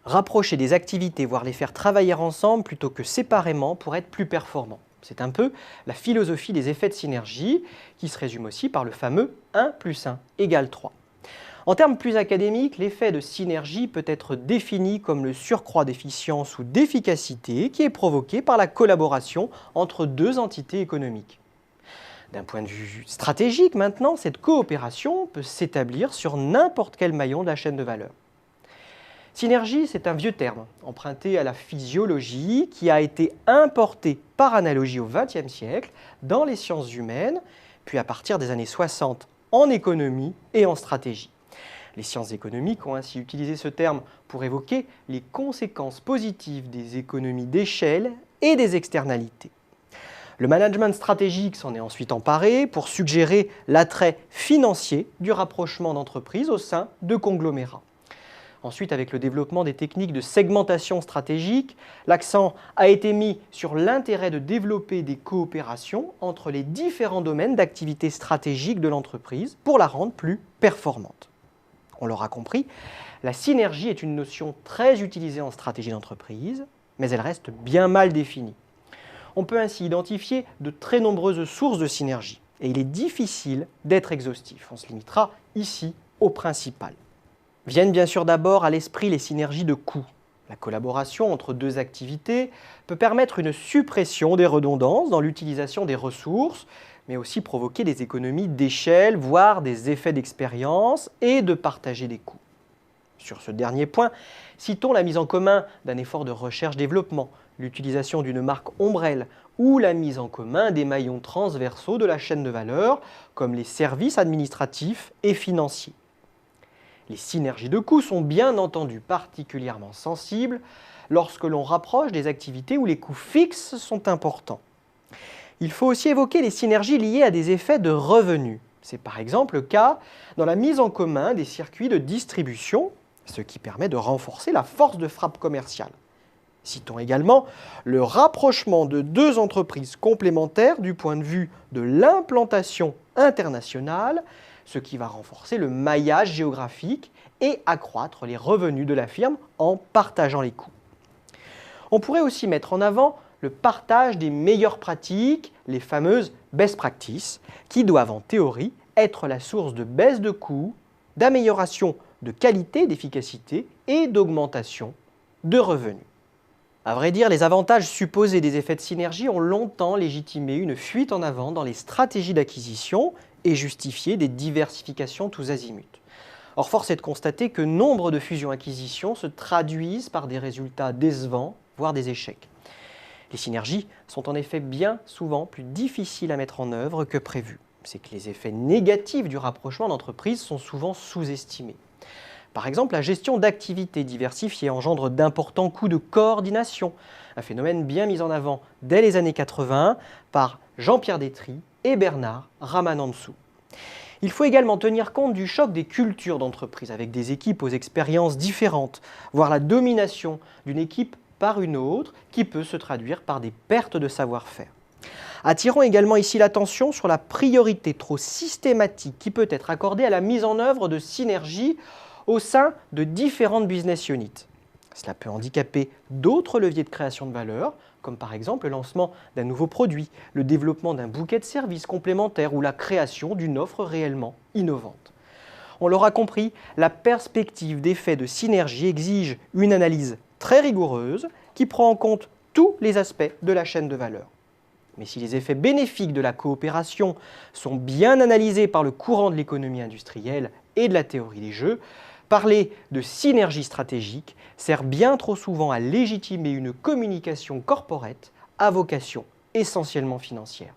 Rapprocher des activités, voire les faire travailler ensemble plutôt que séparément pour être plus performants. C'est un peu la philosophie des effets de synergie qui se résume aussi par le fameux 1 plus 1 égale 3. En termes plus académiques, l'effet de synergie peut être défini comme le surcroît d'efficience ou d'efficacité qui est provoqué par la collaboration entre deux entités économiques. D'un point de vue stratégique maintenant, cette coopération peut s'établir sur n'importe quel maillon de la chaîne de valeur. Synergie, c'est un vieux terme, emprunté à la physiologie, qui a été importé par analogie au XXe siècle dans les sciences humaines, puis à partir des années 60 en économie et en stratégie. Les sciences économiques ont ainsi utilisé ce terme pour évoquer les conséquences positives des économies d'échelle et des externalités. Le management stratégique s'en est ensuite emparé pour suggérer l'attrait financier du rapprochement d'entreprises au sein de conglomérats. Ensuite, avec le développement des techniques de segmentation stratégique, l'accent a été mis sur l'intérêt de développer des coopérations entre les différents domaines d'activité stratégique de l'entreprise pour la rendre plus performante. On l'aura compris, la synergie est une notion très utilisée en stratégie d'entreprise, mais elle reste bien mal définie. On peut ainsi identifier de très nombreuses sources de synergie, et il est difficile d'être exhaustif. On se limitera ici au principal. Viennent bien sûr d'abord à l'esprit les synergies de coûts. La collaboration entre deux activités peut permettre une suppression des redondances dans l'utilisation des ressources, mais aussi provoquer des économies d'échelle, voire des effets d'expérience et de partager des coûts. Sur ce dernier point, citons la mise en commun d'un effort de recherche-développement, l'utilisation d'une marque ombrelle ou la mise en commun des maillons transversaux de la chaîne de valeur, comme les services administratifs et financiers. Les synergies de coûts sont bien entendu particulièrement sensibles lorsque l'on rapproche des activités où les coûts fixes sont importants. Il faut aussi évoquer les synergies liées à des effets de revenus. C'est par exemple le cas dans la mise en commun des circuits de distribution, ce qui permet de renforcer la force de frappe commerciale. Citons également le rapprochement de deux entreprises complémentaires du point de vue de l'implantation internationale, ce qui va renforcer le maillage géographique et accroître les revenus de la firme en partageant les coûts. On pourrait aussi mettre en avant le partage des meilleures pratiques, les fameuses best practices, qui doivent en théorie être la source de baisse de coûts, d'amélioration de qualité, d'efficacité et d'augmentation de revenus. À vrai dire, les avantages supposés des effets de synergie ont longtemps légitimé une fuite en avant dans les stratégies d'acquisition et justifié des diversifications tous azimuts. Or, force est de constater que nombre de fusions-acquisitions se traduisent par des résultats décevants, voire des échecs. Les synergies sont en effet bien souvent plus difficiles à mettre en œuvre que prévu. C'est que les effets négatifs du rapprochement d'entreprises sont souvent sous-estimés. Par exemple, la gestion d'activités diversifiées engendre d'importants coûts de coordination, un phénomène bien mis en avant dès les années 80 par Jean-Pierre Détry et Bernard Ramanantsoa. Il faut également tenir compte du choc des cultures d'entreprise avec des équipes aux expériences différentes, voire la domination d'une équipe par une autre qui peut se traduire par des pertes de savoir-faire. Attirons également ici l'attention sur la priorité trop systématique qui peut être accordée à la mise en œuvre de synergies au sein de différentes business units. Cela peut handicaper d'autres leviers de création de valeur, comme par exemple le lancement d'un nouveau produit, le développement d'un bouquet de services complémentaires ou la création d'une offre réellement innovante. On l'aura compris, la perspective d'effet de synergie exige une analyse très rigoureuse qui prend en compte tous les aspects de la chaîne de valeur. Mais si les effets bénéfiques de la coopération sont bien analysés par le courant de l'économie industrielle et de la théorie des jeux, parler de synergie stratégique sert bien trop souvent à légitimer une communication corporate à vocation essentiellement financière.